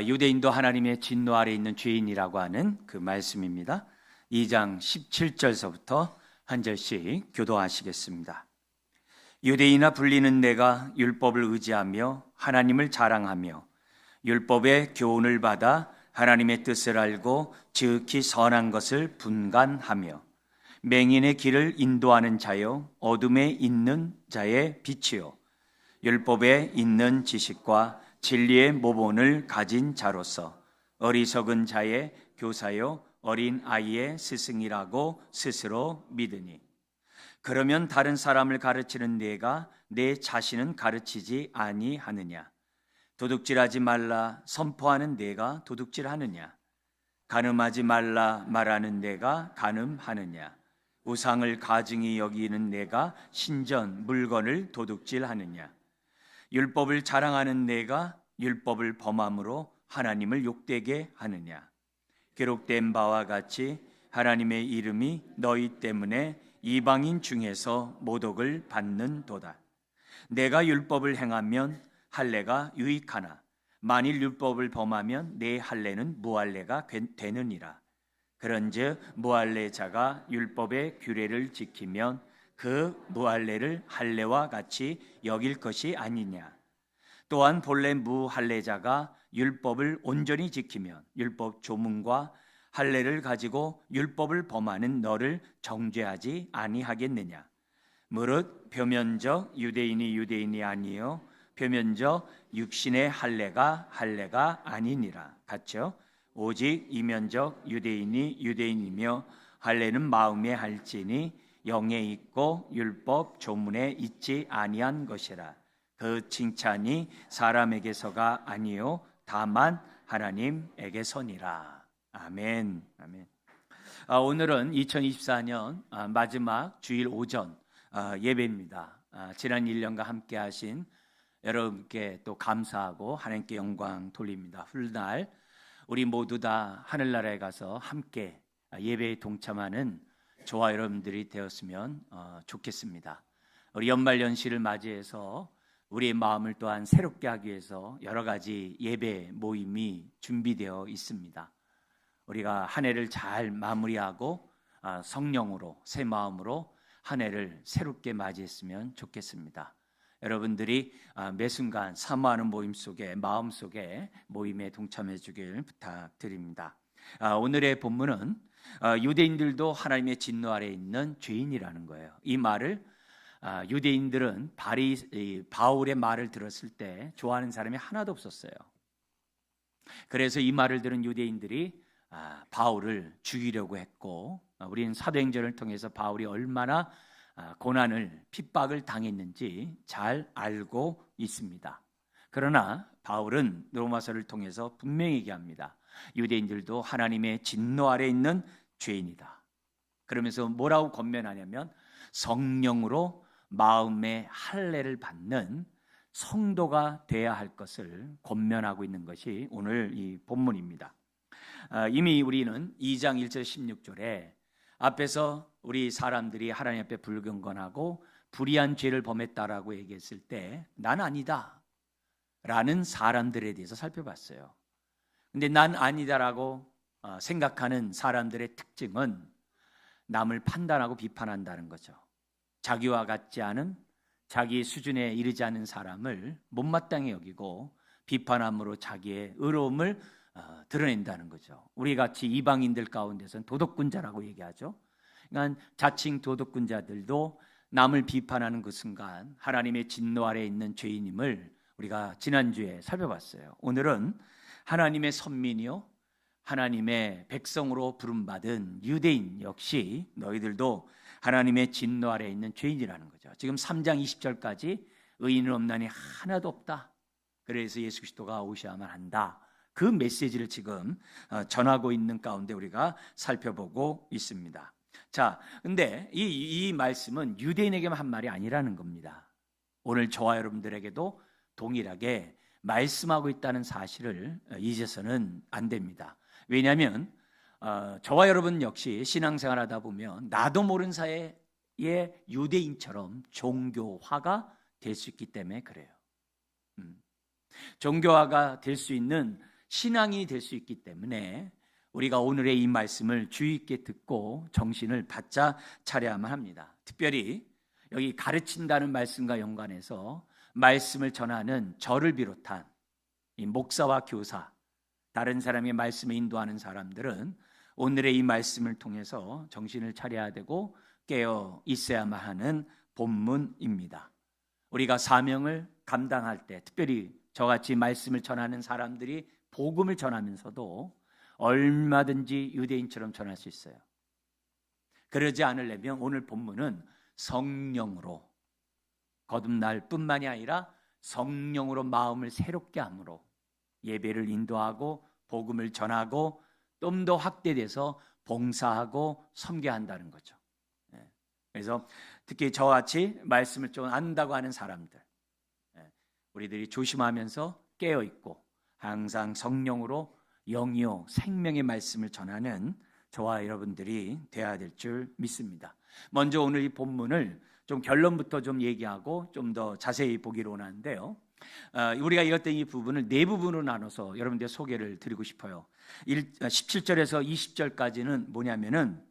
유대인도 하나님의 진노 아래 있는 죄인이라고 하는 그 말씀입니다. 2장 17절서부터 한 절씩 교도하시겠습니다. 유대인아 불리는 내가 율법을 의지하며 하나님을 자랑하며 율법의 교훈을 받아 하나님의 뜻을 알고 지극히 선한 것을 분간하며 맹인의 길을 인도하는 자요 어둠에 있는 자의 빛이요 율법에 있는 지식과 진리의 모본을 가진 자로서 어리석은 자의 교사요 어린 아이의 스승이라고 스스로 믿으니 그러면 다른 사람을 가르치는 내가 내 자신은 가르치지 아니하느냐? 도둑질하지 말라 선포하는 내가 도둑질하느냐? 간음하지 말라 말하는 내가 간음하느냐? 우상을 가증히 여기는 내가 신전 물건을 도둑질하느냐? 율법을 자랑하는 내가 율법을 범함으로 하나님을 욕되게 하느냐? 기록된 바와 같이 하나님의 이름이 너희 때문에 이방인 중에서 모독을 받는도다. 내가 율법을 행하면 할례가 유익하나 만일 율법을 범하면 내 할례는 무할례가 되느니라. 그런즉 무할례자가 율법의 규례를 지키면 그 무할례를 할례와 같이 여길 것이 아니냐. 또한 본래 무할례자가 율법을 온전히 지키면 율법 조문과 할례를 가지고 율법을 범하는 너를 정죄하지 아니하겠느냐. 무릇 표면적 유대인이 아니요 표면적 육신의 할례가 아니니라. 같죠? 오직 이면적 유대인이며 할례는 마음에 할지니 영에 있고 율법 조문에 있지 아니한 것이라. 그 칭찬이 사람에게서가 아니요 다만 하나님에게서니라. 아멘. 아멘. 오늘은 2024년 마지막 주일 오전 예배입니다. 지난 1년간 함께 하신 여러분께 또 감사하고 하나님께 영광 돌립니다. 훌날 우리 모두 다 하늘나라에 가서 함께 예배에 동참하는 저와 여러분들이 되었으면 좋겠습니다. 우리 연말연시를 맞이해서 우리의 마음을 또한 새롭게 하기 위해서 여러 가지 예배 모임이 준비되어 있습니다. 우리가 한 해를 잘 마무리하고 성령으로 새 마음으로 한 해를 새롭게 맞이했으면 좋겠습니다. 여러분들이 매 순간 사모하는 모임 속에 마음 속에 모임에 동참해 주길 부탁드립니다. 오늘의 본문은 유대인들도 하나님의 진노 아래에 있는 죄인이라는 거예요. 이 말을 유대인들은 바울의 말을 들었을 때 좋아하는 사람이 하나도 없었어요. 그래서 이 말을 들은 유대인들이 바울을 죽이려고 했고, 우리는 사도행전을 통해서 바울이 얼마나 고난을 핍박을 당했는지 잘 알고 있습니다. 그러나 바울은 로마서를 통해서 분명히 얘기합니다. 유대인들도 하나님의 진노 아래 있는 죄인이다. 그러면서 뭐라고 권면하냐면 성령으로 마음의 할례를 받는 성도가 되어야 할 것을 권면하고 있는 것이 오늘 이 본문입니다. 이미 우리는 2장 1절 16절에 앞에서 우리 사람들이 하나님 앞에 불경건하고 불의한 죄를 범했다라고 얘기했을 때 난 아니다 라는 사람들에 대해서 살펴봤어요. 근데 난 아니다라고 생각하는 사람들의 특징은 남을 판단하고 비판한다는 거죠. 자기와 같지 않은 자기 수준에 이르지 않은 사람을 못마땅히 여기고 비판함으로 자기의 의로움을 드러낸다는 거죠. 우리 같이 이방인들 가운데서는 도덕군자라고 얘기하죠. 그러니까 자칭 도덕군자들도 남을 비판하는 그 순간 하나님의 진노 아래에 있는 죄인임을 우리가 지난주에 살펴봤어요. 오늘은 하나님의 선민이요 하나님의 백성으로 부름받은 유대인 역시 너희들도 하나님의 진노 아래에 있는 죄인이라는 거죠. 지금 3장 20절까지 의인은 없나니 하나도 없다. 그래서 예수 그리스도가 오셔야만 한다. 그 메시지를 지금 전하고 있는 가운데 우리가 살펴보고 있습니다. 자, 근데 이 말씀은 유대인에게만 한 말이 아니라는 겁니다. 오늘 저와 여러분들에게도 동일하게 말씀하고 있다는 사실을 잊어서는 안 됩니다. 왜냐하면 저와 여러분 역시 신앙생활하다 보면 나도 모르는 사이에 유대인처럼 종교화가 될 수 있기 때문에 그래요. 종교화가 될 수 있는 신앙이 될 수 있기 때문에 우리가 오늘의 이 말씀을 주의 있게 듣고 정신을 바짝 차려야만 합니다. 특별히 여기 가르친다는 말씀과 연관해서 말씀을 전하는 저를 비롯한 이 목사와 교사, 다른 사람의 말씀을 인도하는 사람들은 오늘의 이 말씀을 통해서 정신을 차려야 되고 깨어 있어야만 하는 본문입니다. 우리가 사명을 감당할 때, 특별히 저같이 말씀을 전하는 사람들이 복음을 전하면서도 얼마든지 유대인처럼 전할 수 있어요. 그러지 않으려면 오늘 본문은 성령으로 거듭날 뿐만이 아니라 성령으로 마음을 새롭게 함으로 예배를 인도하고 복음을 전하고 좀 더 확대돼서 봉사하고 섬겨한다는 거죠. 그래서 특히 저같이 말씀을 좀 안다고 하는 사람들, 우리들이 조심하면서 깨어있고 항상 성령으로 영이요 생명의 말씀을 전하는 저와 여러분들이 되어야 될 줄 믿습니다. 먼저 오늘 이 본문을 좀 결론부터 좀 얘기하고 좀 더 자세히 보기로 원하는데요. 우리가 읽었던 이 부분을 네 부분으로 나눠서 여러분들 소개를 드리고 싶어요. 17절에서 20절까지는 뭐냐면은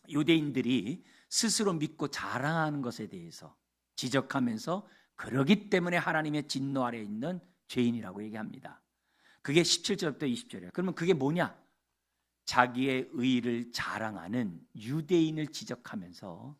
유대인들이 스스로 믿고 자랑하는 것에 대해서 지적하면서 그러기 때문에 하나님의 진노 아래에 있는 죄인이라고 얘기합니다. 그게 17절부터 20절이에요. 그러면 그게 뭐냐? 자기의 의를 자랑하는 유대인을 지적하면서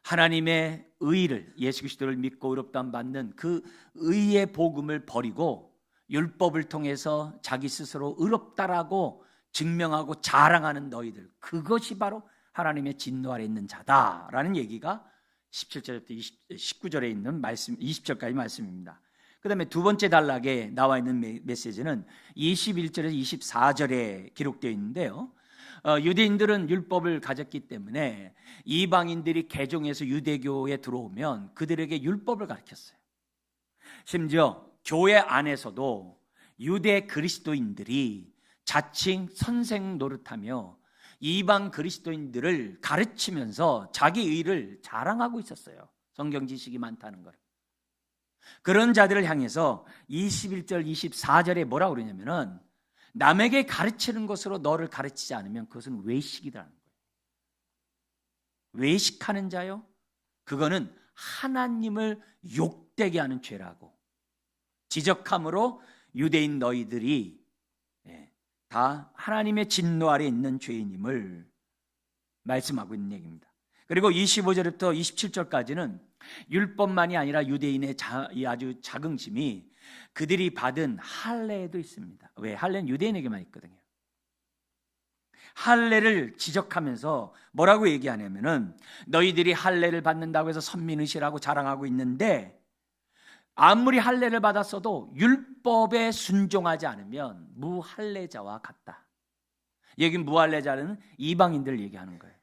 하나님의 의를, 예수 그리스도를 믿고 의롭다함 받는 그 의의 복음을 버리고 율법을 통해서 자기 스스로 의롭다라고 증명하고 자랑하는 너희들, 그것이 바로 하나님의 진노 아래 있는 자다라는 얘기가 17절부터 19절에 있는 말씀, 20절까지 말씀입니다. 그 다음에 두 번째 단락에 나와 있는 메시지는 21절에서 24절에 기록되어 있는데요. 유대인들은 율법을 가졌기 때문에 이방인들이 개종해서 유대교에 들어오면 그들에게 율법을 가르쳤어요. 심지어 교회 안에서도 유대 그리스도인들이 자칭 선생 노릇하며 이방 그리스도인들을 가르치면서 자기 의를 자랑하고 있었어요. 성경 지식이 많다는 걸. 그런 자들을 향해서 21절, 24절에 뭐라고 그러냐면은 남에게 가르치는 것으로 너를 가르치지 않으면 그것은 외식이라는 거예요. 외식하는 자요? 그거는 하나님을 욕되게 하는 죄라고 지적함으로 유대인 너희들이 다 하나님의 진노 아래 있는 죄인임을 말씀하고 있는 얘기입니다. 그리고 25절부터 27절까지는 율법만이 아니라 유대인의 아주 자긍심이 그들이 받은 할례도 있습니다. 왜? 할례는 유대인에게만 있거든요. 할례를 지적하면서 뭐라고 얘기하냐면은 너희들이 할례를 받는다고 해서 선민의식이라고 자랑하고 있는데 아무리 할례를 받았어도 율법에 순종하지 않으면 무할례자와 같다. 여기 무할례자는 이방인들 얘기하는 거예요.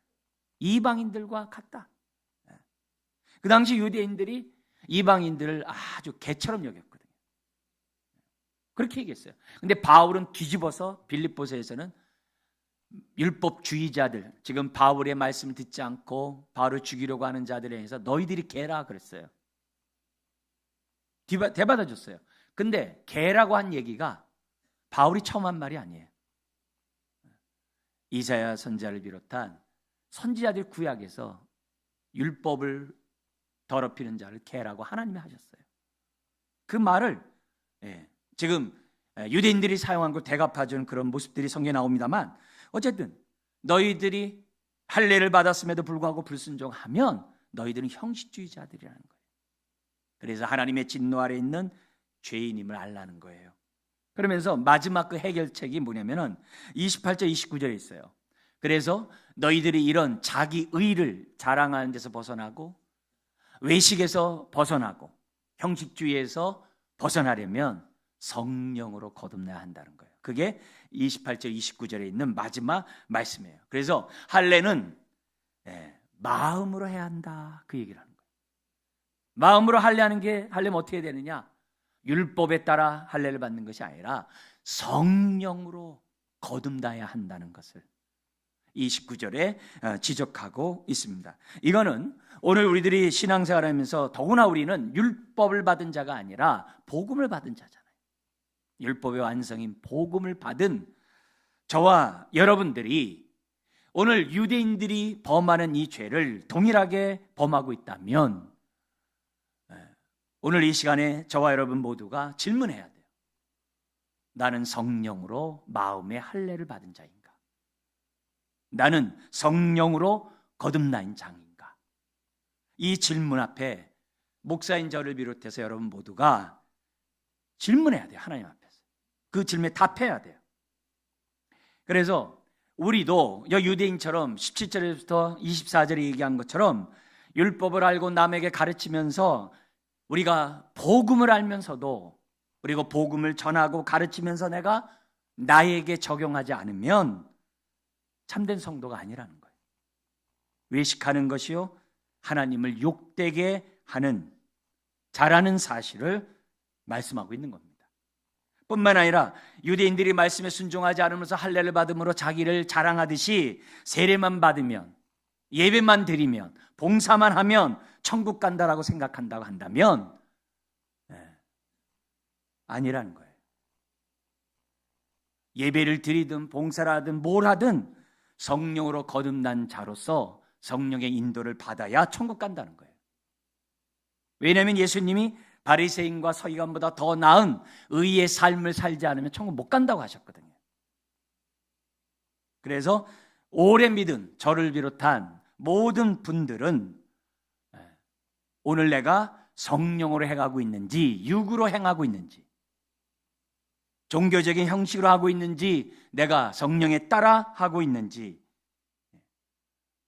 이방인들과 같다. 그 당시 유대인들이 이방인들을 아주 개처럼 여겼거든요. 그렇게 얘기했어요. 근데 바울은 뒤집어서 빌립보서에서는 율법주의자들, 지금 바울의 말씀을 듣지 않고 바울을 죽이려고 하는 자들에 의해서 너희들이 개라 그랬어요. 대받아줬어요. 근데 개라고 한 얘기가 바울이 처음 한 말이 아니에요. 이사야 선지자를 비롯한 선지자들 구약에서 율법을 더럽히는 자를 개라고 하나님이 하셨어요. 그 말을 지금 유대인들이 사용한 걸 대갚아주는 그런 모습들이 성경에 나옵니다만 어쨌든 너희들이 할례를 받았음에도 불구하고 불순종하면 너희들은 형식주의자들이라는 거예요. 그래서 하나님의 진노 아래 있는 죄인임을 알라는 거예요. 그러면서 마지막 그 해결책이 뭐냐면은 28절 29절에 있어요. 그래서 너희들이 이런 자기 의를 자랑하는 데서 벗어나고 외식에서 벗어나고 형식주의에서 벗어나려면 성령으로 거듭나야 한다는 거예요. 그게 28절 29절에 있는 마지막 말씀이에요. 그래서 할례는 마음으로 해야 한다 그 얘기를 하는 거예요. 마음으로 할례면 어떻게 되느냐? 율법에 따라 할례를 받는 것이 아니라 성령으로 거듭나야 한다는 것을 29절에 지적하고 있습니다. 이거는 오늘 우리들이 신앙생활하면서 더구나 우리는 율법을 받은 자가 아니라 복음을 받은 자잖아요. 율법의 완성인 복음을 받은 저와 여러분들이 오늘 유대인들이 범하는 이 죄를 동일하게 범하고 있다면 오늘 이 시간에 저와 여러분 모두가 질문해야 돼요. 나는 성령으로 마음의 할례를 받은 자인가? 나는 성령으로 거듭난 자인가? 이 질문 앞에 목사인 저를 비롯해서 여러분 모두가 질문해야 돼요. 하나님 앞에서. 그 질문에 답해야 돼요. 그래서 우리도 유대인처럼 17절부터 24절에 얘기한 것처럼 율법을 알고 남에게 가르치면서 우리가 복음을 알면서도 그리고 복음을 전하고 가르치면서 내가 나에게 적용하지 않으면 참된 성도가 아니라는 거예요. 외식하는 것이요 하나님을 욕되게 하는 자라는 사실을 말씀하고 있는 겁니다. 뿐만 아니라 유대인들이 말씀에 순종하지 않으면서 할례를 받음으로 자기를 자랑하듯이 세례만 받으면 예배만 드리면 봉사만 하면 천국 간다라고 생각한다고 한다면 아니라는 거예요. 예배를 드리든 봉사를 하든 뭘 하든 성령으로 거듭난 자로서 성령의 인도를 받아야 천국 간다는 거예요. 왜냐하면 예수님이 바리새인과 서기관보다 더 나은 의의 삶을 살지 않으면 천국 못 간다고 하셨거든요. 그래서 오래 믿은 저를 비롯한 모든 분들은 오늘 내가 성령으로 행하고 있는지 육으로 행하고 있는지 종교적인 형식으로 하고 있는지 내가 성령에 따라 하고 있는지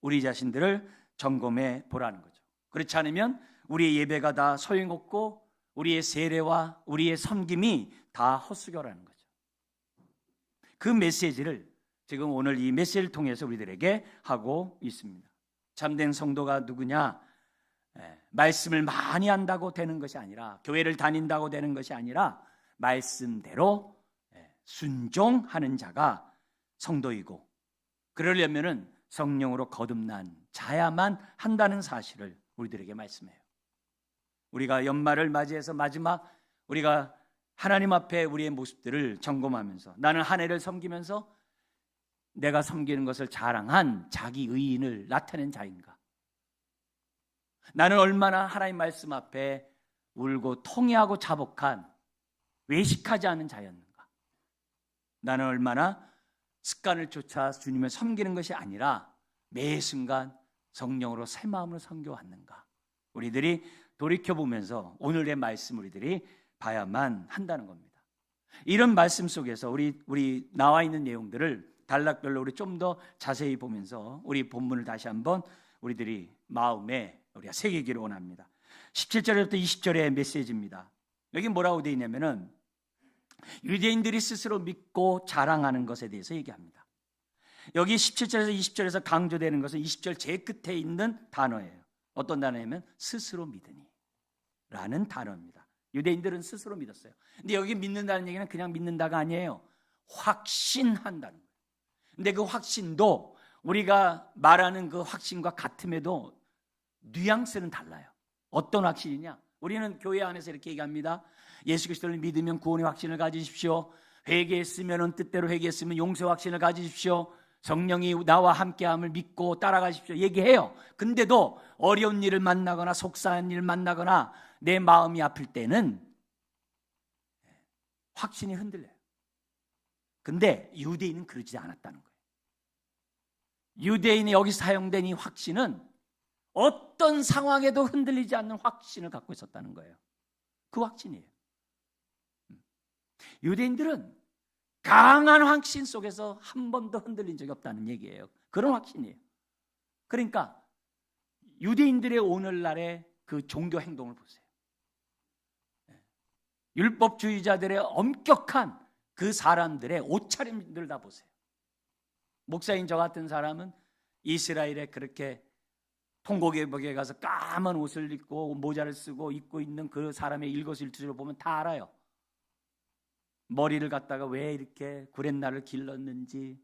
우리 자신들을 점검해 보라는 거죠. 그렇지 않으면 우리의 예배가 다 소용없고 우리의 세례와 우리의 섬김이 다 헛수고라는 거죠. 그 메시지를 지금 오늘 이 메시지를 통해서 우리들에게 하고 있습니다. 참된 성도가 누구냐? 말씀을 많이 한다고 되는 것이 아니라 교회를 다닌다고 되는 것이 아니라 말씀대로 순종하는 자가 성도이고 그러려면은 성령으로 거듭난 자야만 한다는 사실을 우리들에게 말씀해요. 우리가 연말을 맞이해서 마지막 우리가 하나님 앞에 우리의 모습들을 점검하면서 나는 한 해를 섬기면서 내가 섬기는 것을 자랑한 자기 의인을 나타낸 자인가? 나는 얼마나 하나님 말씀 앞에 울고 통회하고 자복한 외식하지 않은 자였는가? 나는 얼마나 습관을 쫓아 주님을 섬기는 것이 아니라 매 순간 성령으로 새 마음으로 섬겨왔는가? 우리들이 돌이켜보면서 오늘의 말씀 우리들이 봐야만 한다는 겁니다. 이런 말씀 속에서 우리 나와 있는 내용들을 단락별로 우리 좀 더 자세히 보면서 우리 본문을 다시 한번 우리들이 마음에 우리가 새기기를 원합니다. 17절부터 20절의 메시지입니다. 여기 뭐라고 되어 있냐면은 유대인들이 스스로 믿고 자랑하는 것에 대해서 얘기합니다. 여기 17절에서 20절에서 강조되는 것은 20절 제일 끝에 있는 단어예요. 어떤 단어냐면 스스로 믿으니 라는 단어입니다. 유대인들은 스스로 믿었어요. 근데 여기 믿는다는 얘기는 그냥 믿는다가 아니에요. 확신한다는 거예요. 근데 그 확신도 우리가 말하는 그 확신과 같음에도 뉘앙스는 달라요. 어떤 확신이냐? 우리는 교회 안에서 이렇게 얘기합니다. 예수 그리스도를 믿으면 구원의 확신을 가지십시오. 회개했으면 뜻대로 회개했으면 용서의 확신을 가지십시오. 성령이 나와 함께함을 믿고 따라가십시오. 얘기해요. 근데도 어려운 일을 만나거나 속상한 일을 만나거나 내 마음이 아플 때는 확신이 흔들려요. 근데 유대인은 그러지 않았다는 거예요. 유대인이 여기 사용된 이 확신은 어떤 상황에도 흔들리지 않는 확신을 갖고 있었다는 거예요. 그 확신이에요. 유대인들은 강한 확신 속에서 한 번도 흔들린 적이 없다는 얘기예요. 그런 확신이에요. 그러니까 유대인들의 오늘날의 그 종교 행동을 보세요. 율법주의자들의 엄격한 그 사람들의 옷차림들 다 보세요. 목사인 저 같은 사람은 이스라엘에 그렇게 통곡의벽에 가서 까만 옷을 입고 모자를 쓰고 입고 있는 그 사람의 일거수일투족을 보면 다 알아요. 머리를 갖다가 왜 이렇게 구렛나를 길렀는지,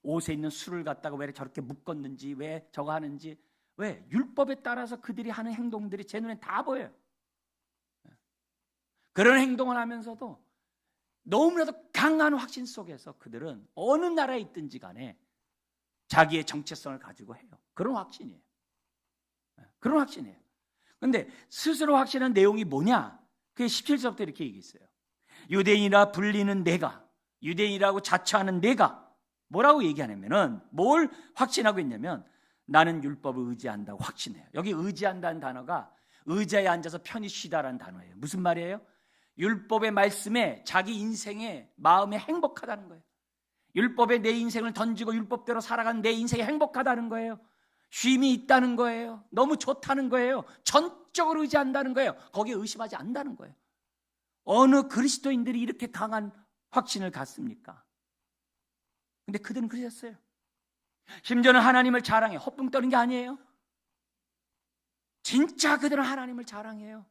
옷에 있는 술을 갖다가 왜 저렇게 묶었는지, 왜 저거 하는지, 왜 율법에 따라서 그들이 하는 행동들이 제 눈에 다 보여요. 그런 행동을 하면서도 너무나도 강한 확신 속에서 그들은 어느 나라에 있든지 간에 자기의 정체성을 가지고 해요. 그런 확신이에요. 그런 확신이에요. 그런데 스스로 확신한 내용이 뭐냐? 그게 17절부터 이렇게 얘기했어요. 유대인이라 불리는 내가, 유대인이라고 자처하는 내가 뭐라고 얘기하냐면은 뭘 확신하고 있냐면 나는 율법을 의지한다고 확신해요. 여기 의지한다는 단어가 의자에 앉아서 편히 쉬다라는 단어예요. 무슨 말이에요? 율법의 말씀에 자기 인생에 마음에 행복하다는 거예요. 율법에 내 인생을 던지고 율법대로 살아가는 내 인생이 행복하다는 거예요. 쉼이 있다는 거예요. 너무 좋다는 거예요. 전적으로 의지한다는 거예요. 거기에 의심하지 않는다는 거예요. 어느 그리스도인들이 이렇게 강한 확신을 갖습니까? 근데 그들은 그러셨어요. 심지어는 하나님을 자랑해. 헛붕 떠는 게 아니에요. 진짜 그들은 하나님을 자랑해요.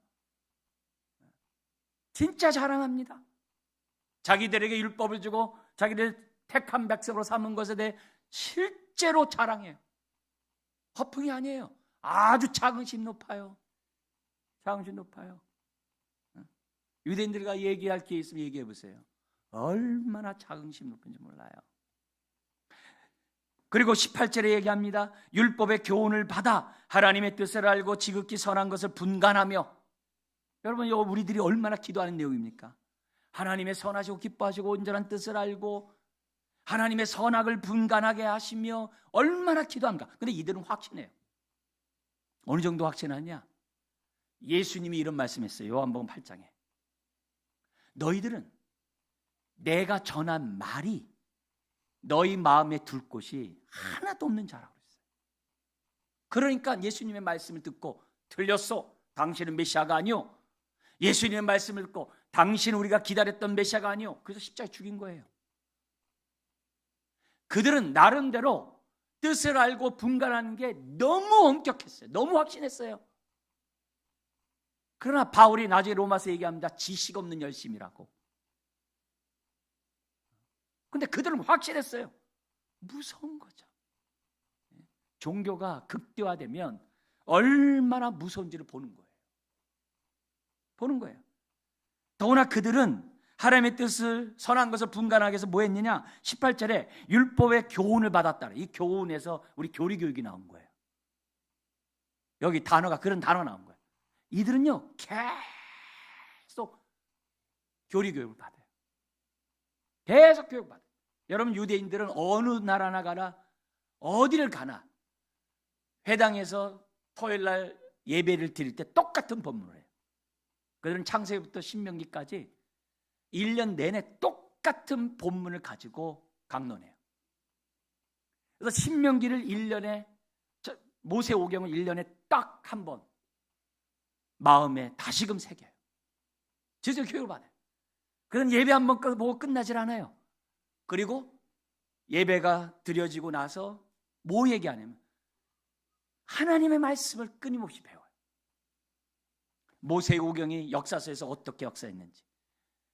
진짜 자랑합니다. 자기들에게 율법을 주고 자기들 택한 백성으로 삼은 것에 대해 실제로 자랑해요. 허풍이 아니에요. 아주 자긍심 높아요. 자긍심 높아요. 유대인들과 얘기할 기회 있으면 얘기해 보세요. 얼마나 자긍심 높은지 몰라요. 그리고 18절에 얘기합니다. 율법의 교훈을 받아 하나님의 뜻을 알고 지극히 선한 것을 분간하며. 여러분, 이거 우리들이 얼마나 기도하는 내용입니까? 하나님의 선하시고 기뻐하시고 온전한 뜻을 알고 하나님의 선악을 분간하게 하시며 얼마나 기도합니까? 근데 이들은 확신해요. 어느 정도 확신하냐? 예수님이 이런 말씀했어요. 요한복음 8장에. 너희들은 내가 전한 말이 너희 마음에 둘 곳이 하나도 없는 자라고 그랬어요. 그러니까 예수님의 말씀을 듣고 틀렸어. 당신은 메시아가 아니오. 예수님의 말씀을 듣고 당신은 우리가 기다렸던 메시아가 아니오. 그래서 십자가에 죽인 거예요. 그들은 나름대로 뜻을 알고 분간하는 게 너무 엄격했어요. 너무 확신했어요. 그러나 바울이 나중에 로마서 얘기합니다. 지식 없는 열심이라고. 근데 그들은 확실했어요. 무서운 거죠. 종교가 극대화되면 얼마나 무서운지를 보는 거예요. 보는 거예요. 더구나 그들은 하나님의 뜻을 선한 것을 분간하기 위해서 뭐 했느냐? 18절에 율법의 교훈을 받았다. 이 교훈에서 우리 교리 교육이 나온 거예요. 여기 단어가 그런 단어가 나온 거예요. 이들은요 계속 교리 교육을 받아요. 계속 교육받아요. 여러분, 유대인들은 어느 나라나 가나 어디를 가나 회당에서 토요일날 예배를 드릴 때 똑같은 법문을 해요. 그들은 창세기부터 신명기까지 1년 내내 똑같은 본문을 가지고 강론해요. 그래서 신명기를 1년에, 모세오경을 1년에 딱 한 번 마음에 다시금 새겨요. 제대로 교육을 받아요. 그런 예배 한 번 보고 끝나질 않아요. 그리고 예배가 드려지고 나서 뭐 얘기하냐면 하나님의 말씀을 끊임없이 배워요. 모세오경이 역사서에서 어떻게 역사했는지,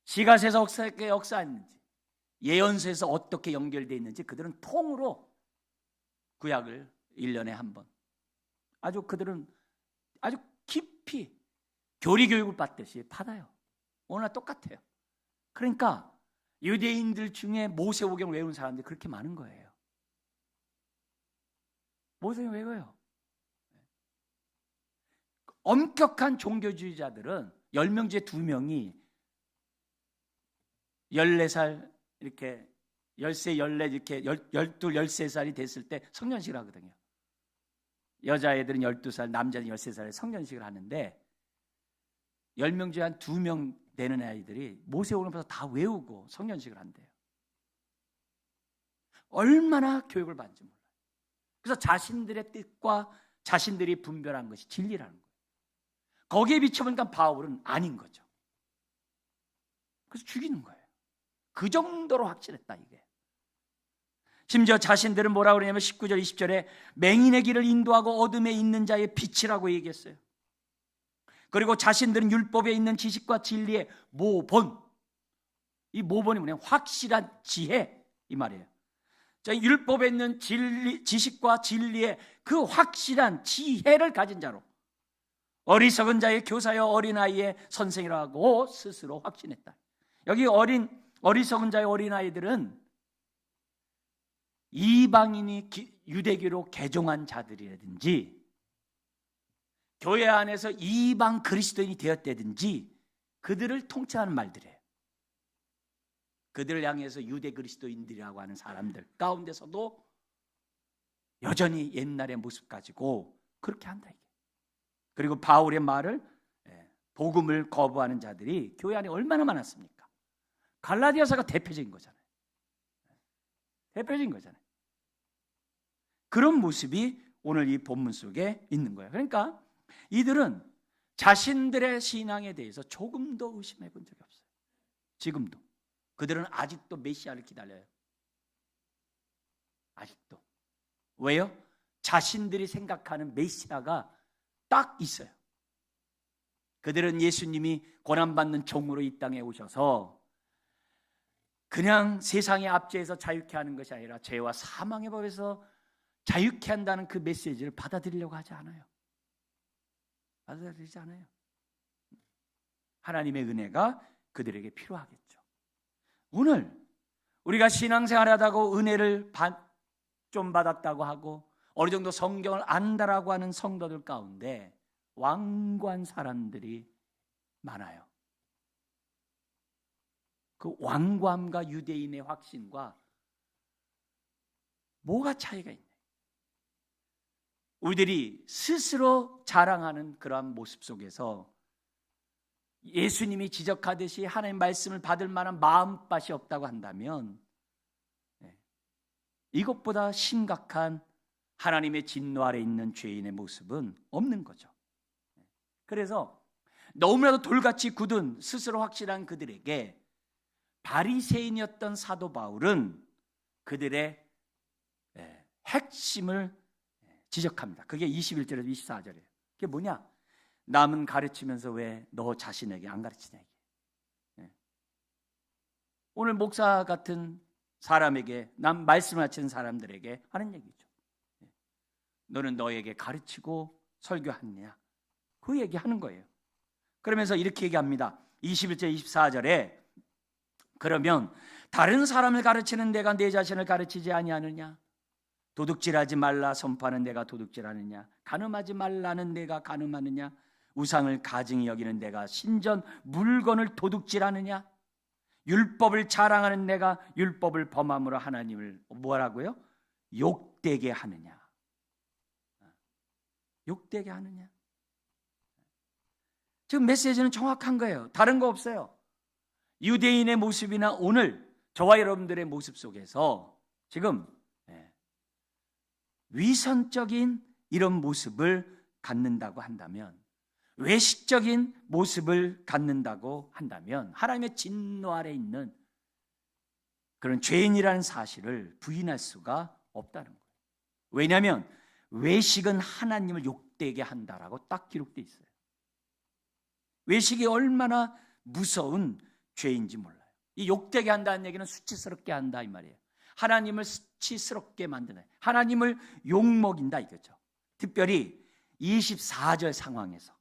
시가서에서 어떻게 역사했는지, 예언서에서 어떻게 연결되어 있는지 그들은 통으로 구약을 1년에 한 번 그들은 아주 깊이 교리 교육을 받듯이 받아요. 오늘 똑같아요. 그러니까 유대인들 중에 모세오경을 외우는 사람들이 그렇게 많은 거예요. 모세오경 외워요. 엄격한 종교주의자들은 10명 중에 2명이 14살 이렇게 13, 14 이렇게 12, 13살이 됐을 때 성년식을 하거든요. 여자애들은 12살, 남자는 13살에 성년식을 하는데 10명 중에 한 2명 되는 아이들이 모세오경부터 다 외우고 성년식을 한대요. 얼마나 교육을 받는지 몰라요. 그래서 자신들의 뜻과 자신들이 분별한 것이 진리라는 거예요. 거기에 비춰보니까 바울은 아닌 거죠. 그래서 죽이는 거예요. 그 정도로 확실했다 이게. 심지어 자신들은 뭐라고 그러냐면 19절 20절에 맹인의 길을 인도하고 어둠에 있는 자의 빛이라고 얘기했어요. 그리고 자신들은 율법에 있는 지식과 진리의 모본. 이 모본이 뭐냐면 확실한 지혜 이 말이에요. 자, 율법에 있는 지식과 진리의 그 확실한 지혜를 가진 자로 어리석은 자의 교사여 어린아이의 선생이라고 스스로 확신했다. 여기 어리석은 자의 어린아이들은 이방인이 유대교로 개종한 자들이라든지 교회 안에서 이방 그리스도인이 되었다든지 그들을 통칭하는 말들이에요. 그들을 향해서 유대 그리스도인들이라고 하는 사람들 가운데서도 여전히 옛날의 모습 가지고 그렇게 한다. 그리고 바울의 말을, 복음을 거부하는 자들이 교회 안에 얼마나 많았습니까? 갈라디아서가 대표적인 거잖아요. 대표적인 거잖아요. 그런 모습이 오늘 이 본문 속에 있는 거예요. 그러니까 이들은 자신들의 신앙에 대해서 조금도 의심해 본 적이 없어요. 지금도. 그들은 아직도 메시아를 기다려요. 아직도. 왜요? 자신들이 생각하는 메시아가 딱 있어요. 그들은 예수님이 고난받는 종으로 이 땅에 오셔서 그냥 세상의 압제에서 자유케 하는 것이 아니라 죄와 사망의 법에서 자유케 한다는 그 메시지를 받아들이려고 하지 않아요. 받아들이지 않아요. 하나님의 은혜가 그들에게 필요하겠죠. 오늘 우리가 신앙생활하다고 은혜를 좀 받았다고 하고 어느 정도 성경을 안다라고 하는 성도들 가운데 완고한 사람들이 많아요. 그 완고함과 유대인의 확신과 뭐가 차이가 있나요? 우리들이 스스로 자랑하는 그러한 모습 속에서 예수님이 지적하듯이 하나님의 말씀을 받을 만한 마음밭이 없다고 한다면 이것보다 심각한 하나님의 진노 아래 있는 죄인의 모습은 없는 거죠. 그래서 너무나도 돌같이 굳은 스스로 확실한 그들에게 바리새인이었던 사도 바울은 그들의 핵심을 지적합니다. 그게 21절에서 24절이에요. 그게 뭐냐? 남은 가르치면서 왜 너 자신에게 안 가르치냐. 오늘 목사 같은 사람에게, 남 말씀을 하시는 사람들에게 하는 얘기죠. 너는 너에게 가르치고 설교했냐? 그 얘기하는 거예요. 그러면서 이렇게 얘기합니다. 21절 24절에 그러면 다른 사람을 가르치는 내가 내 자신을 가르치지 아니하느냐? 도둑질하지 말라 선포하는 내가 도둑질하느냐? 간음하지 말라는 내가 간음하느냐? 우상을 가증히 여기는 내가 신전 물건을 도둑질하느냐? 율법을 자랑하는 내가 율법을 범함으로 하나님을 뭐라고요? 욕되게 하느냐? 욕되게 하느냐? 지금 메시지는 정확한 거예요. 다른 거 없어요. 유대인의 모습이나 오늘 저와 여러분들의 모습 속에서 지금 위선적인 이런 모습을 갖는다고 한다면, 외식적인 모습을 갖는다고 한다면 하나님의 진노 아래 있는 그런 죄인이라는 사실을 부인할 수가 없다는 거예요. 왜냐하면 외식은 하나님을 욕되게 한다라고 딱 기록되어 있어요. 외식이 얼마나 무서운 죄인지 몰라요. 이 욕되게 한다는 얘기는 수치스럽게 한다 이 말이에요. 하나님을 수치스럽게 만드는, 하나님을 욕먹인다 이거죠. 특별히 24절 상황에서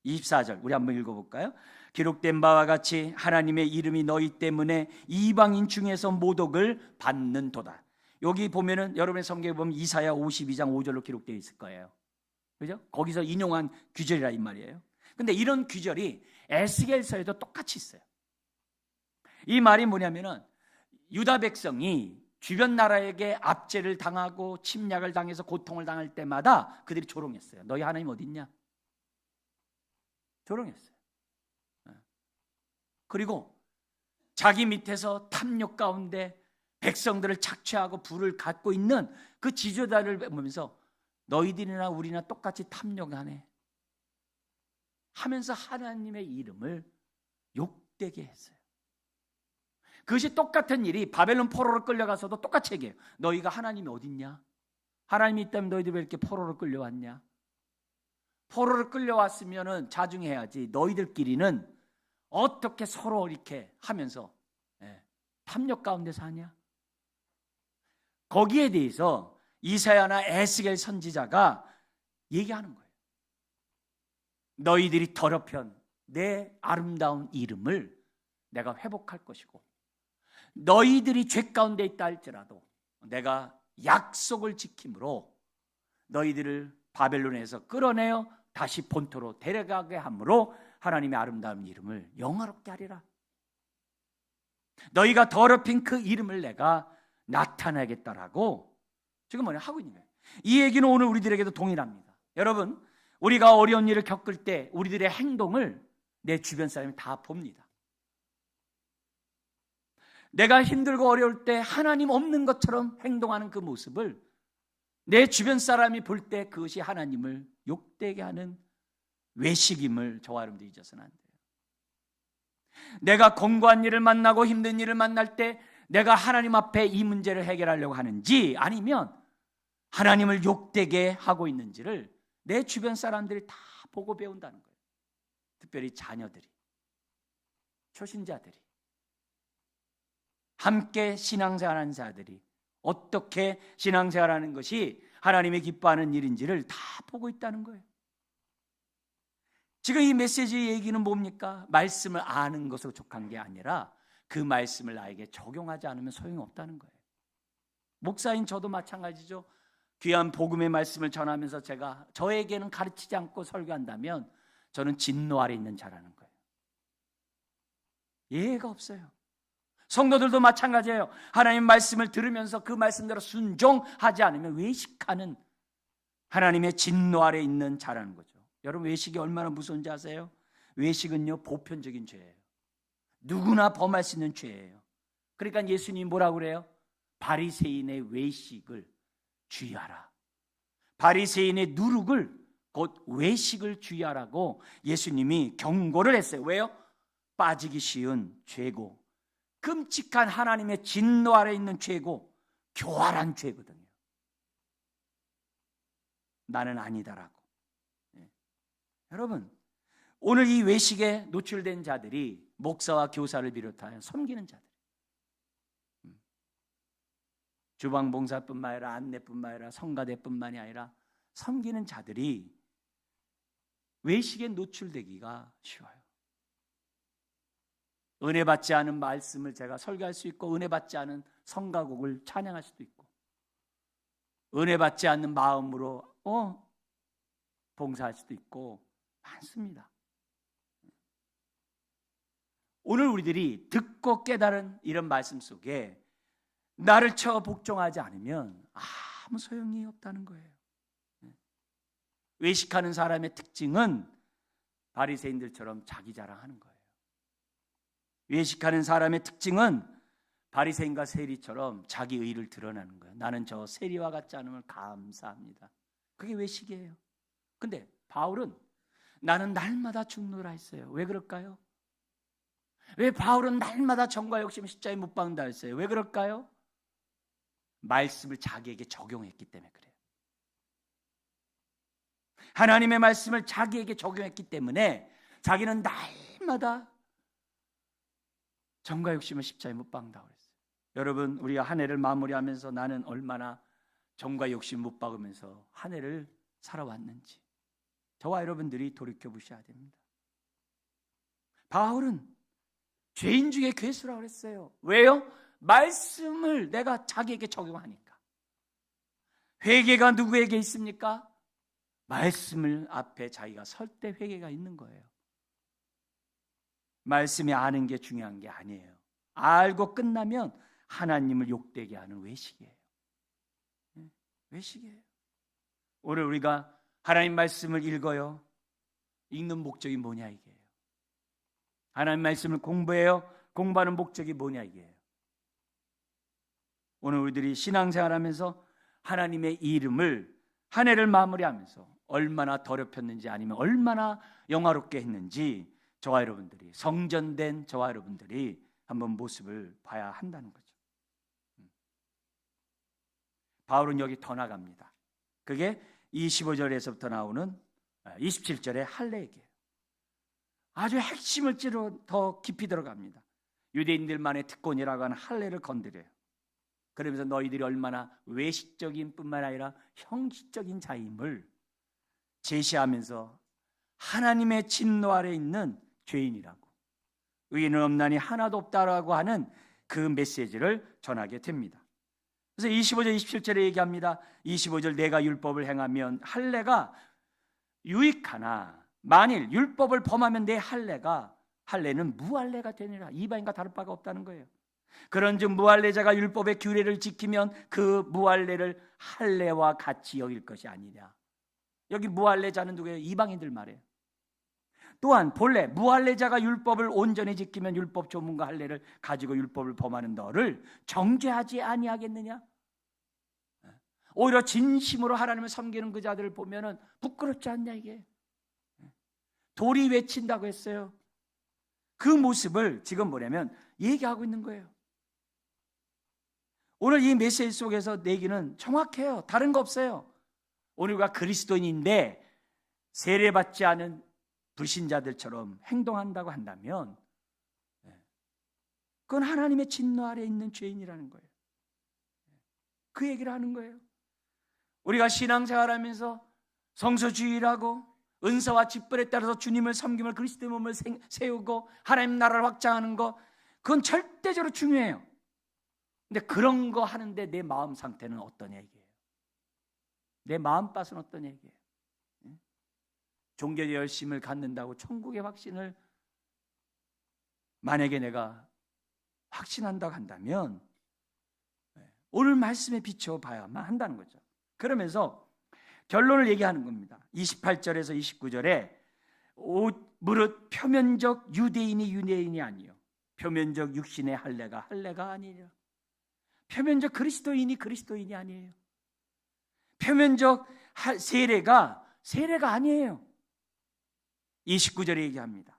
24절 우리 한번 읽어볼까요? 기록된 바와 같이 하나님의 이름이 너희 때문에 이방인 중에서 모독을 받는도다. 여기 보면은 여러분의 성경에 보면 이사야 52장 5절로 기록되어 있을 거예요. 그죠? 거기서 인용한 규절이라 이 말이에요. 근데 이런 규절이 에스겔서에도 똑같이 있어요. 이 말이 뭐냐면은 유다 백성이 주변 나라에게 압제를 당하고 침략을 당해서 고통을 당할 때마다 그들이 조롱했어요. 너희 하나님 어디 있냐? 조롱했어요. 그리고 자기 밑에서 탐욕 가운데 백성들을 착취하고 부를 갖고 있는 그 지도자를 보면서 너희들이나 우리나 똑같이 탐욕하네 하면서 하나님의 이름을 욕되게 했어요. 그것이 똑같은 일이 바벨론 포로로 끌려가서도 똑같이 얘기해요. 너희가 하나님이 어딨냐? 하나님이 있다면 너희들 왜 이렇게 포로로 끌려왔냐? 포로를 끌려왔으면 자중해야지. 너희들끼리는 어떻게 서로 이렇게 하면서 탐욕 가운데 사냐? 거기에 대해서 이사야나 에스겔 선지자가 얘기하는 거예요. 너희들이 더럽힌 내 아름다운 이름을 내가 회복할 것이고 너희들이 죄 가운데 있다 할지라도 내가 약속을 지킴으로 너희들을 바벨론에서 끌어내어 다시 본토로 데려가게 함으로 하나님의 아름다운 이름을 영화롭게 하리라. 너희가 더럽힌 그 이름을 내가 나타내겠다라고 지금 뭐냐 하고 있는 거예요. 이 얘기는 오늘 우리들에게도 동일합니다. 여러분, 우리가 어려운 일을 겪을 때 우리들의 행동을 내 주변 사람이 다 봅니다. 내가 힘들고 어려울 때 하나님 없는 것처럼 행동하는 그 모습을 내 주변 사람이 볼 때 그것이 하나님을 욕되게 하는 외식임을 저와 여러분들이 잊어서는 안 돼요. 내가 공고한 일을 만나고 힘든 일을 만날 때 내가 하나님 앞에 이 문제를 해결하려고 하는지 아니면 하나님을 욕되게 하고 있는지를 내 주변 사람들이 다 보고 배운다는 거예요. 특별히 자녀들이, 초신자들이, 함께 신앙생활하는 자들이 어떻게 신앙생활하는 것이 하나님이 기뻐하는 일인지를 다 보고 있다는 거예요. 지금 이 메시지의 얘기는 뭡니까? 말씀을 아는 것으로 족한 게 아니라 그 말씀을 나에게 적용하지 않으면 소용이 없다는 거예요. 목사인 저도 마찬가지죠. 귀한 복음의 말씀을 전하면서 제가 저에게는 가르치지 않고 설교한다면 저는 진노 아래 있는 자라는 거예요. 예의가 없어요. 성도들도 마찬가지예요. 하나님 말씀을 들으면서 그 말씀대로 순종하지 않으면 외식하는 하나님의 진노 아래 있는 자라는 거죠. 여러분, 외식이 얼마나 무서운지 아세요? 외식은요, 보편적인 죄예요. 누구나 범할 수 있는 죄예요. 그러니까 예수님이 뭐라고 그래요? 바리새인의 외식을 주의하라. 바리새인의 누룩을 곧 외식을 주의하라고 예수님이 경고를 했어요. 왜요? 빠지기 쉬운 죄고, 끔찍한 하나님의 진노 아래 있는 죄고, 교활한 죄거든요. 나는 아니다라고. 여러분, 오늘 이 외식에 노출된 자들이 목사와 교사를 비롯하여 섬기는 자들, 주방 봉사뿐만 아니라 안내뿐만 아니라 성가대뿐만이 아니라 섬기는 자들이 외식에 노출되기가 쉬워요. 은혜 받지 않은 말씀을 제가 설교할 수 있고, 은혜 받지 않은 성가곡을 찬양할 수도 있고, 은혜 받지 않는 마음으로 봉사할 수도 있고 많습니다. 오늘 우리들이 듣고 깨달은 이런 말씀 속에 나를 쳐 복종하지 않으면 아무 소용이 없다는 거예요. 외식하는 사람의 특징은 바리새인들처럼 자기 자랑하는 거예요. 외식하는 사람의 특징은 바리새인과 세리처럼 자기 의를 드러내는 거예요. 나는 저 세리와 같지 않음을 감사합니다. 그게 외식이에요. 근데 바울은 나는 날마다 죽노라 했어요. 왜 그럴까요? 왜 바울은 날마다 정과 욕심 십자가에 못 박는다 했어요? 왜 그럴까요? 말씀을 자기에게 적용했기 때문에 그래요. 하나님의 말씀을 자기에게 적용했기 때문에 자기는 날마다 정과 욕심을 십자가에 못 박는다고 그랬어요. 여러분, 우리가 한 해를 마무리하면서 나는 얼마나 정과 욕심 못 박으면서 한 해를 살아왔는지 저와 여러분들이 돌이켜보셔야 됩니다. 바울은 죄인 중에 괴수라고 그랬어요. 왜요? 말씀을 내가 자기에게 적용하니까. 회개가 누구에게 있습니까? 말씀을 앞에 자기가 설 때 회개가 있는 거예요. 말씀이 아는 게 중요한 게 아니에요. 알고 끝나면 하나님을 욕되게 하는 외식이에요. 외식이에요. 오늘 우리가 하나님 말씀을 읽어요. 읽는 목적이 뭐냐 이게요. 하나님 말씀을 공부해요. 공부하는 목적이 뭐냐 이게요. 오늘 우리들이 신앙생활하면서 하나님의 이름을 한 해를 마무리하면서 얼마나 더럽혔는지 아니면 얼마나 영화롭게 했는지 저와 여러분들이, 성전된 저와 여러분들이 한번 모습을 봐야 한다는 거죠. 바울은 여기 더 나갑니다. 그게 25절에서부터 나오는 27절의 할례 얘기예요. 아주 핵심을 찌르러 더 깊이 들어갑니다. 유대인들만의 특권이라고 하는 할례를 건드려요. 그러면서 너희들이 얼마나 외식적인 뿐만 아니라 형식적인 자임을 제시하면서 하나님의 진노 아래 있는 죄인이라고, 의인은 없나니 하나도 없다라고 하는 그 메시지를 전하게 됩니다. 그래서 25절 27절에 얘기합니다. 25절 내가 율법을 행하면 할례가 유익하나 만일 율법을 범하면 내 할례는 무할례가 되니라. 이방인과 다를 바가 없다는 거예요. 그런즉 무할례자가 율법의 규례를 지키면 그 무할례를 할례와 같이 여길 것이 아니냐. 여기 무할례자는 누구예요? 이방인들 말이에요. 또한 본래 무할례자가 율법을 온전히 지키면 율법 조문과 할례를 가지고 율법을 범하는 너를 정죄하지 아니하겠느냐? 오히려 진심으로 하나님을 섬기는 그 자들을 보면은 부끄럽지 않냐 이게. 돌이 외친다고 했어요. 그 모습을 지금 뭐냐면 얘기하고 있는 거예요. 오늘 이 메시지 속에서 내기는 정확해요. 다른 거 없어요. 오늘 우리가 그리스도인인데 세례받지 않은 불신자들처럼 행동한다고 한다면 그건 하나님의 진노 아래에 있는 죄인이라는 거예요. 그 얘기를 하는 거예요. 우리가 신앙생활하면서 성소주의라고 은사와 직분에 따라서 주님을 섬김을 그리스도의 몸을 세우고 하나님 나라를 확장하는 거, 그건 절대적으로 중요해요. 근데 그런 거 하는데 내 마음 상태는 어떤 얘기예요? 내 마음밭은 어떤 얘기예요? 종교의 열심을 갖는다고 천국의 확신을 만약에 내가 확신한다고 한다면 오늘 말씀에 비춰봐야만 한다는 거죠. 그러면서 결론을 얘기하는 겁니다. 28절에서 29절에 무릇 표면적 유대인이 아니요 표면적 육신의 할례가 아니라 표면적 그리스도인이 아니에요. 표면적 세례가 아니에요. 29절에 얘기합니다.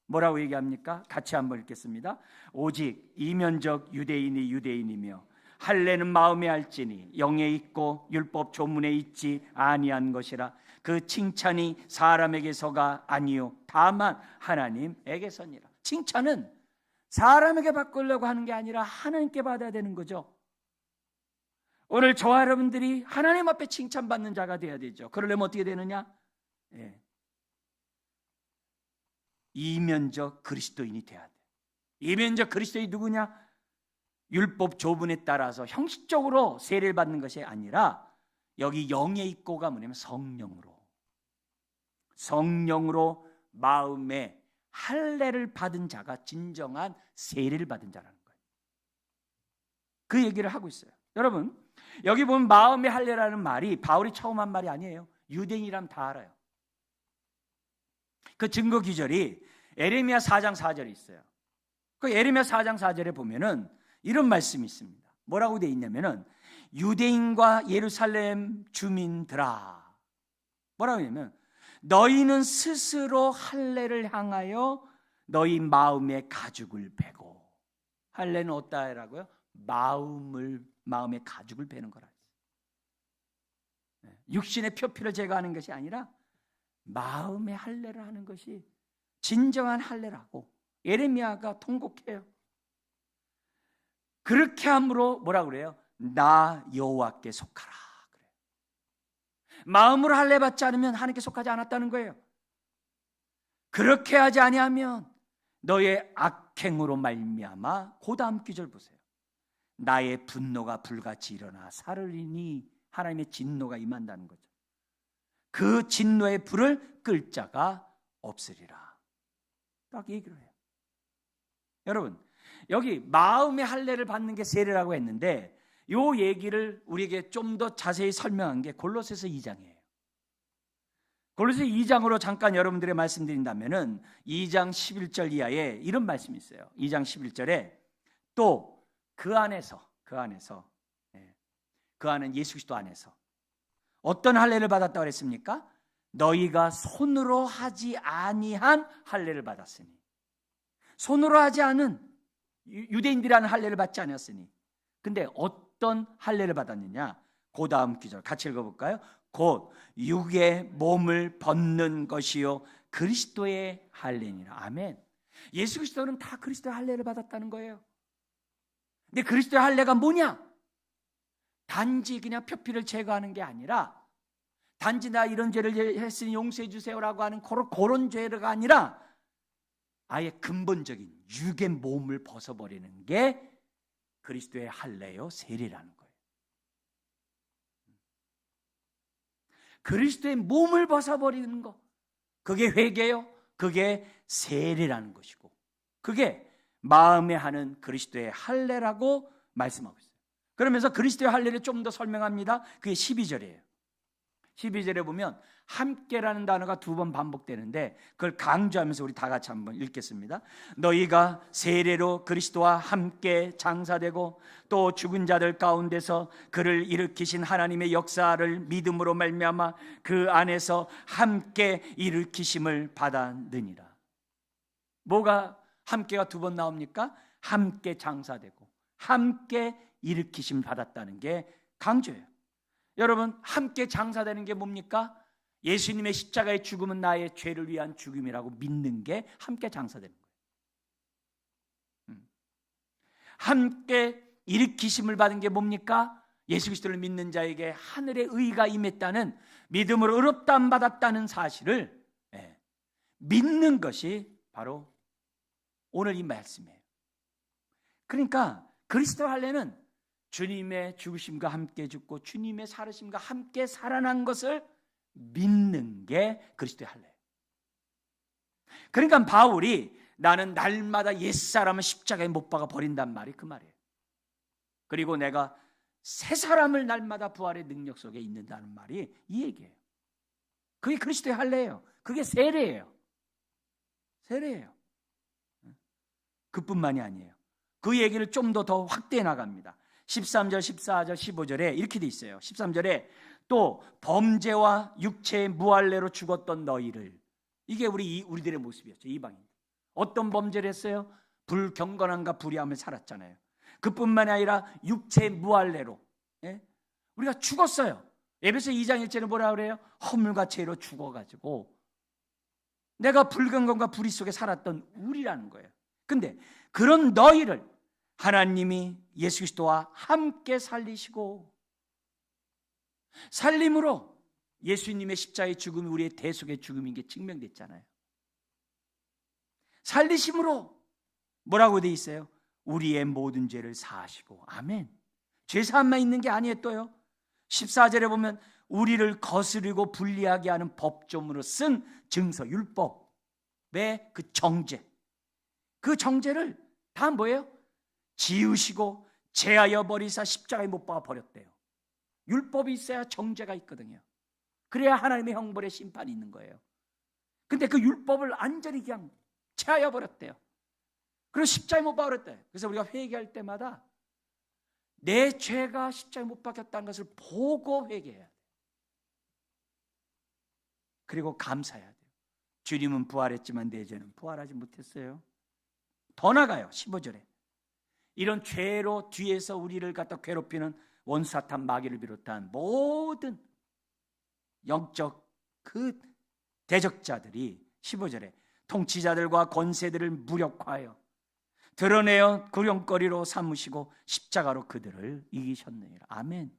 뭐라고 얘기합니까? 같이 한번 읽겠습니다. 오직 이면적 유대인이며 할례는 마음에 할지니 영에 있고 율법 조문에 있지 아니한 것이라. 그 칭찬이 사람에게서가 아니요 다만 하나님에게서니라. 칭찬은 사람에게 바꾸려고 하는 게 아니라 하나님께 받아야 되는 거죠. 오늘 저와 여러분들이 하나님 앞에 칭찬받는 자가 되어야 되죠. 그러려면 어떻게 되느냐? 이면적 그리스도인이 돼야 돼. 이면적 그리스도인이 누구냐? 율법 조문에 따라서 형식적으로 세례를 받는 것이 아니라 여기 영에 있고가 뭐냐면 성령으로 마음에 할례를 받은 자가 진정한 세례를 받은 자라는 거예요. 그 얘기를 하고 있어요. 여러분, 여기 보면 마음의 할례라는 말이 바울이 처음 한 말이 아니에요. 유대인이라면 다 알아요. 그 증거 기절이 에레미야 4장 4절에 있어요. 그 에레미야 4장 4절에 보면은 이런 말씀이 있습니다. 뭐라고 되어 있냐면은 유대인과 예루살렘 주민들아, 뭐라고 하냐면 너희는 스스로 할례를 향하여 너희 마음의 가죽을 베고. 할례는 어떠하라고요? 마음의 가죽을 베는 거라. 육신의 표피를 제거하는 것이 아니라 마음의 할례를 하는 것이 진정한 할례라고 예레미야가 통곡해요. 그렇게 함으로 뭐라고 그래요? 나 여호와께 속하라 그래요. 마음으로 할례 받지 않으면 하나님께 속하지 않았다는 거예요. 그렇게 하지 아니하면 너의 악행으로 말미암아, 그 다음 구절 보세요. 나의 분노가 불같이 일어나 살으리니, 하나님의 진노가 임한다는 거죠. 그 진노의 불을 끌 자가 없으리라. 딱 얘기를 해요. 여러분, 여기 마음의 할례를 받는 게 세례라고 했는데 이 얘기를 우리에게 좀 더 자세히 설명한 게 골로새서 2장이에요. 골로새 2장으로 잠깐 여러분들에게 말씀드린다면은 2장 11절 이하에 이런 말씀이 있어요. 2장 11절에 또 그 안은 예수 그리스도 안에서 어떤 할례를 받았다고 그랬습니까? 너희가 손으로 하지 아니한 할례를 받았으니. 손으로 하지 않은 유대인들이라는 할례를 받지 않았으니. 근데 어떤 할례를 받았느냐? 그 다음 구절 같이 읽어볼까요? 곧 육의 몸을 벗는 것이요 그리스도의 할례니라. 아멘. 예수 그리스도는 다 그리스도의 할례를 받았다는 거예요. 근데 그리스도의 할례가 뭐냐? 단지 그냥 표피를 제거하는 게 아니라, 단지 나 이런 죄를 했으니 용서해 주세요라고 하는 그런 죄가 아니라 아예 근본적인 육의 몸을 벗어버리는 게 그리스도의 할례요, 세례라는 거예요. 그리스도의 몸을 벗어버리는 거, 그게 회개요, 그게 세례라는 것이고, 그게 마음에 하는 그리스도의 할례라고 말씀하고 있어요. 그러면서 그리스도의 할례를 좀 더 설명합니다. 그게 12절이에요. 12절에 보면 함께라는 단어가 2번 반복되는데 그걸 강조하면서 우리 다 같이 한번 읽겠습니다. 너희가 세례로 그리스도와 함께 장사되고 또 죽은 자들 가운데서 그를 일으키신 하나님의 역사를 믿음으로 말미암아 그 안에서 함께 일으키심을 받았느니라. 뭐가 함께가 2번 나옵니까? 함께 장사되고 함께 일으키심 받았다는 게 강조예요. 여러분, 함께 장사되는 게 뭡니까? 예수님의 십자가의 죽음은 나의 죄를 위한 죽음이라고 믿는 게 함께 장사되는 거예요. 함께 일으키심을 받은 게 뭡니까? 예수 그리스도를 믿는 자에게 하늘의 의가 임했다는, 믿음으로 의롭다함 받았다는 사실을 믿는 것이 바로 오늘 이 말씀이에요. 그러니까 그리스도 할례는 주님의 죽으심과 함께 죽고 주님의 살으심과 함께 살아난 것을 믿는 게 그리스도의 할례예요. 그러니까 바울이 나는 날마다 옛사람을 십자가에 못 박아 버린단 말이 그 말이에요. 그리고 내가 새 사람을 날마다 부활의 능력 속에 있는다는 말이 이 얘기예요. 그게 그리스도의 할례예요. 그게 세례예요. 세례예요. 그뿐만이 아니에요. 그 얘기를 좀 더 확대해 나갑니다. 13절, 14절, 15절에 이렇게 돼 있어요. 13절에 또 범죄와 육체의 무할례로 죽었던 너희를, 이게 우리들의 모습이었죠. 이방인. 어떤 범죄를 했어요? 불경건함과 불의함을 살았잖아요. 그뿐만이 아니라 육체의 무할례로 우리가 죽었어요. 에베소 2장 1절에 뭐라 그래요? 허물과 죄로 죽어가지고 내가 불경건과 불의 속에 살았던 우리라는 거예요. 근데 그런 너희를 하나님이 예수 그리스도와 함께 살리시고, 살림으로 예수님의 십자가의 죽음이 우리의 대속의 죽음인 게 증명됐잖아요. 살리심으로 뭐라고 돼 있어요? 우리의 모든 죄를 사하시고. 아멘. 죄사함만 있는 게 아니에요. 또요 14절에 보면 우리를 거스르고 불리하게 하는 법조문으로 쓴 증서, 율법의 그 정죄, 그 정죄를 다 뭐예요? 지우시고 제하여 버리사 십자가에 못 박아 버렸대요. 율법이 있어야 정죄가 있거든요. 그래야 하나님의 형벌의 심판이 있는 거예요. 근데 그 율법을 완전히 그냥 제하여 버렸대요. 그리고 십자가에 못 박아 버렸대요. 그래서 우리가 회개할 때마다 내 죄가 십자가에 못 박혔다는 것을 보고 회개해야 돼요. 그리고 감사해야 돼요. 주님은 부활했지만 내 죄는 부활하지 못했어요. 더 나가요. 15절에 이런 죄로 뒤에서 우리를 갖다 괴롭히는 원수 사탄 마귀를 비롯한 모든 영적 그 대적자들이 15절에 통치자들과 권세들을 무력화하여 드러내어 구령거리로 삼으시고 십자가로 그들을 이기셨느니라. 아멘.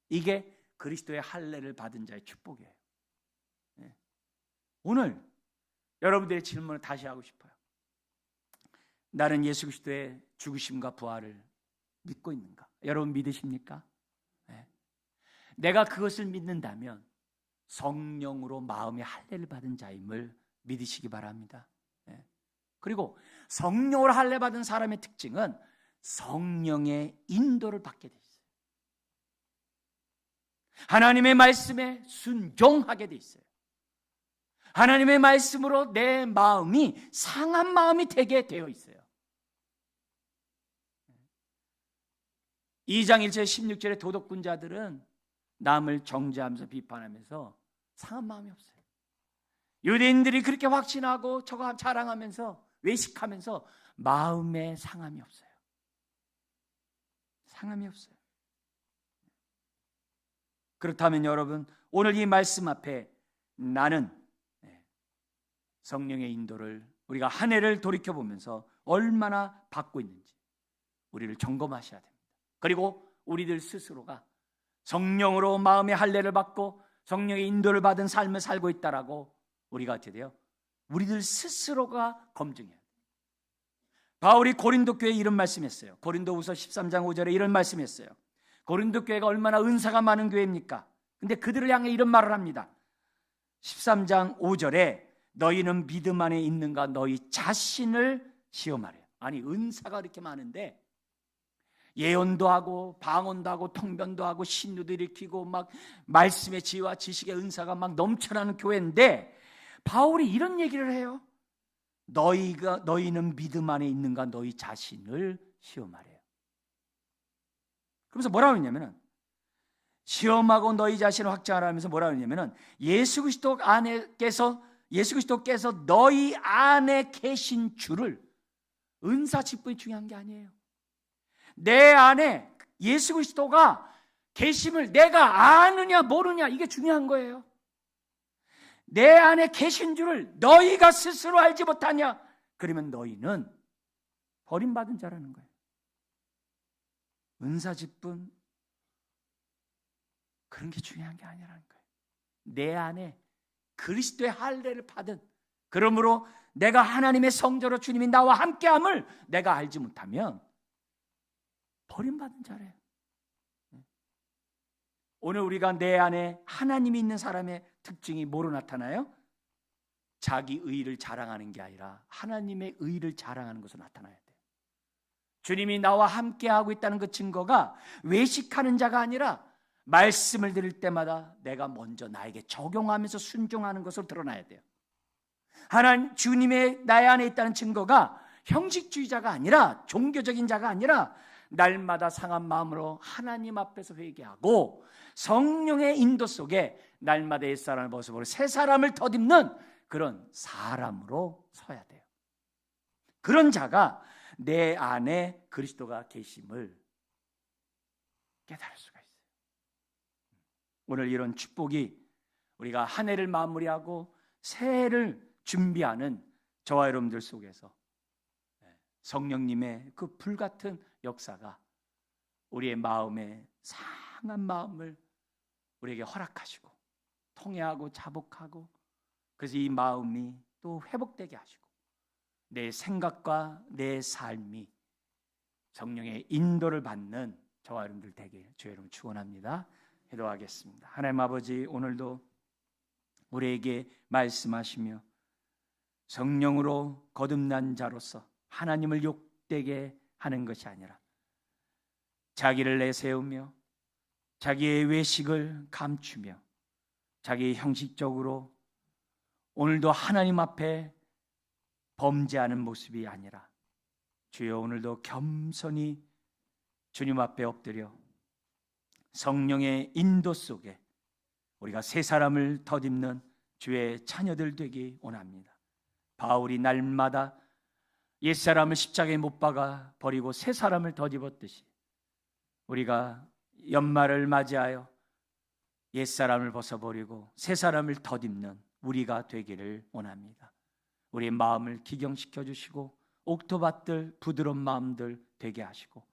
이게 그리스도의 할례를 받은 자의 축복이에요. 오늘 여러분들의 질문을 다시 하고 싶어요. 나는 예수 그리스도의 죽으심과 부활을 믿고 있는가? 여러분 믿으십니까? 내가 그것을 믿는다면 성령으로 마음의 할례를 받은 자임을 믿으시기 바랍니다. 그리고 성령으로 할례 받은 사람의 특징은 성령의 인도를 받게 돼 있어요. 하나님의 말씀에 순종하게 돼 있어요. 하나님의 말씀으로 내 마음이 상한 마음이 되게 되어 있어요. 2장 1절 16절의 도덕군자들은 남을 정죄하면서 비판하면서 상한 마음이 없어요. 유대인들이 그렇게 확신하고 저거 자랑하면서 외식하면서 마음에 상함이 없어요. 상함이 없어요. 그렇다면 여러분, 오늘 이 말씀 앞에 나는 성령의 인도를 우리가 한 해를 돌이켜보면서 얼마나 받고 있는지 우리를 점검하셔야 됩니다. 그리고 우리들 스스로가 성령으로 마음의 할례를 받고 성령의 인도를 받은 삶을 살고 있다라고 우리가 어떻게 돼요? 우리들 스스로가 검증해야 돼요. 바울이 고린도 교회에 이런 말씀했어요. 고린도후서 13장 5절에 이런 말씀했어요. 고린도 교회가 얼마나 은사가 많은 교회입니까? 근데 그들을 향해 이런 말을 합니다. 13장 5절에 너희는 믿음 안에 있는가 너희 자신을 시험하래요. 아니, 은사가 그렇게 많은데 예언도 하고 방언도 하고 통변도 하고 신유도 일으키고 막 말씀의 지혜와 지식의 은사가 막 넘쳐나는 교회인데 바울이 이런 얘기를 해요. 너희는 믿음 안에 있는가 너희 자신을 시험하래요. 그러면서 뭐라고 했냐면은 시험하고 너희 자신을 확증하라면서 뭐라고 했냐면은 예수 그리스도께서 너희 안에 계신 줄을, 은사 직분이 중요한 게 아니에요. 내 안에 예수 그리스도가 계심을 내가 아느냐 모르냐 이게 중요한 거예요. 내 안에 계신 줄을 너희가 스스로 알지 못하냐? 그러면 너희는 버림받은 자라는 거예요. 은사 직분 그런 게 중요한 게 아니라는 거예요. 내 안에 그리스도의 할례를 받은, 그러므로 내가 하나님의 성자로 주님이 나와 함께함을 내가 알지 못하면 버림받은 자래요. 오늘 우리가 내 안에 하나님이 있는 사람의 특징이 뭐로 나타나요? 자기 의를 자랑하는 게 아니라 하나님의 의를 자랑하는 것으로 나타나야 돼요. 주님이 나와 함께하고 있다는 그 증거가 외식하는 자가 아니라 말씀을 들을 때마다 내가 먼저 나에게 적용하면서 순종하는 것으로 드러나야 돼요. 하나님, 주님의 나의 안에 있다는 증거가 형식주의자가 아니라 종교적인 자가 아니라 날마다 상한 마음으로 하나님 앞에서 회개하고 성령의 인도 속에 날마다 옛사람을 벗어버리고 새 사람을 덧입는 그런 사람으로 서야 돼요. 그런 자가 내 안에 그리스도가 계심을 깨달을 수가 있어요. 오늘 이런 축복이 우리가 한 해를 마무리하고 새해를 준비하는 저와 여러분들 속에서 성령님의 그 불같은 역사가 우리의 마음에 상한 마음을 우리에게 허락하시고 통회하고 자복하고, 그래서 이 마음이 또 회복되게 하시고 내 생각과 내 삶이 성령의 인도를 받는 저와 여러분들 되게 주의 이름으로 축원합니다. 기도하겠습니다. 하나님 아버지, 오늘도 우리에게 말씀하시며 성령으로 거듭난 자로서 하나님을 욕되게 하는 것이 아니라 자기를 내세우며 자기의 외식을 감추며 자기 형식적으로 오늘도 하나님 앞에 범죄하는 모습이 아니라 주여 오늘도 겸손히 주님 앞에 엎드려 성령의 인도 속에 우리가 새 사람을 덧입는 주의 자녀들 되기 원합니다. 바울이 날마다 옛사람을 십자가에 못 박아 버리고 새 사람을 덧입었듯이 우리가 연말을 맞이하여 옛사람을 벗어버리고 새 사람을 덧입는 우리가 되기를 원합니다. 우리의 마음을 기경시켜 주시고 옥토밭들 부드러운 마음들 되게 하시고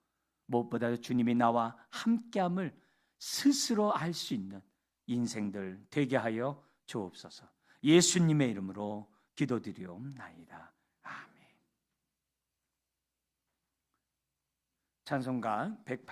무엇보다도 주님이 나와 함께함을 스스로 알 수 있는 인생들 되게 하여 주옵소서. 예수님의 이름으로 기도드리옵나이다. 아멘. 찬송가 108